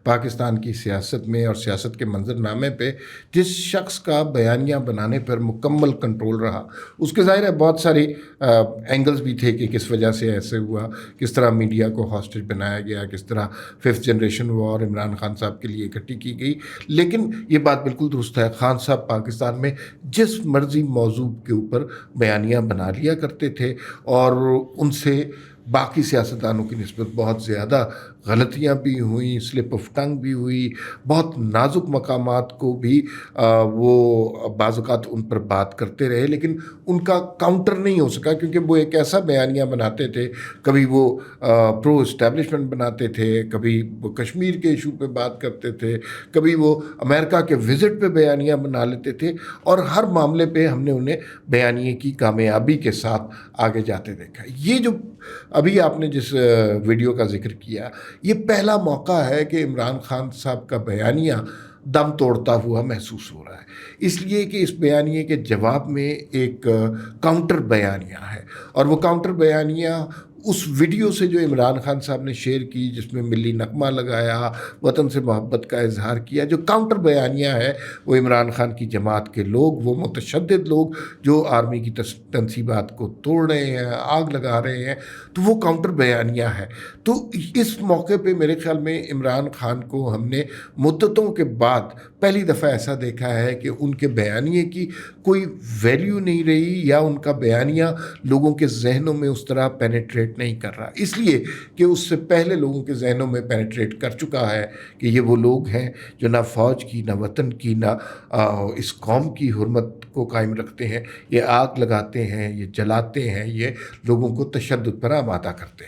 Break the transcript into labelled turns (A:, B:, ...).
A: پاکستان کی سیاست میں اور سیاست کے منظرنامے پہ جس شخص کا بیانیہ بنانے پر مکمل کنٹرول رہا، اس کے ظاہر ہے بہت ساری اینگلز بھی تھے کہ کس وجہ سے ایسے ہوا، کس طرح میڈیا کو ہاسٹیج بنایا گیا، کس طرح ففتھ جنریشن وار عمران خان صاحب کے لیے اکٹھی کی گئی. لیکن یہ بات بالکل درست ہے، خان صاحب پاکستان میں جس مرضی موضوع کے اوپر بیانیہ بنا لیا کرتے تھے اور ان سے باقی سیاستدانوں کی نسبت بہت زیادہ غلطیاں بھی ہوئیں، سلپ آف ٹنگ بھی ہوئی، بہت نازک مقامات کو بھی وہ بعض اوقات ان پر بات کرتے رہے، لیکن ان کا کاؤنٹر نہیں ہو سکا کیونکہ وہ ایک ایسا بیانیہ بناتے تھے. کبھی وہ پرو اسٹیبلشمنٹ بناتے تھے، کبھی وہ کشمیر کے ایشو پہ بات کرتے تھے، کبھی وہ امریکہ کے وزٹ پہ بیانیہ بنا لیتے تھے، اور ہر معاملے پہ ہم نے انہیں بیانیے کی کامیابی کے ساتھ آگے جاتے دیکھا. یہ جو ابھی آپ نے جس ویڈیو کا ذکر کیا، یہ پہلا موقع ہے کہ عمران خان صاحب کا بیانیہ دم توڑتا ہوا محسوس ہو رہا ہے، اس لیے کہ اس بیانیے کے جواب میں ایک کاؤنٹر بیانیہ ہے، اور وہ کاؤنٹر بیانیہ اس ویڈیو سے جو عمران خان صاحب نے شیئر کی، جس میں ملی نغمہ لگایا، وطن سے محبت کا اظہار کیا، جو کاؤنٹر بیانیہ ہے وہ عمران خان کی جماعت کے لوگ، وہ متشدد لوگ جو آرمی کی تنصیبات کو توڑ رہے ہیں، آگ لگا رہے ہیں، تو وہ کاؤنٹر بیانیہ ہے. تو اس موقع پہ میرے خیال میں عمران خان کو ہم نے مدتوں کے بعد پہلی دفعہ ایسا دیکھا ہے کہ ان کے بیانیے کی کوئی ویلیو نہیں رہی، یا ان کا بیانیہ لوگوں کے ذہنوں میں اس طرح پینیٹریٹ نہیں کر رہا، اس لیے کہ اس سے پہلے لوگوں کے ذہنوں میں پینیٹریٹ کر چکا ہے کہ یہ وہ لوگ ہیں جو نہ فوج کی، نہ وطن کی، نہ اس قوم کی حرمت کو قائم رکھتے ہیں. یہ آگ لگاتے ہیں، یہ جلاتے ہیں، یہ لوگوں کو تشدد پر آمادہ کرتے ہیں.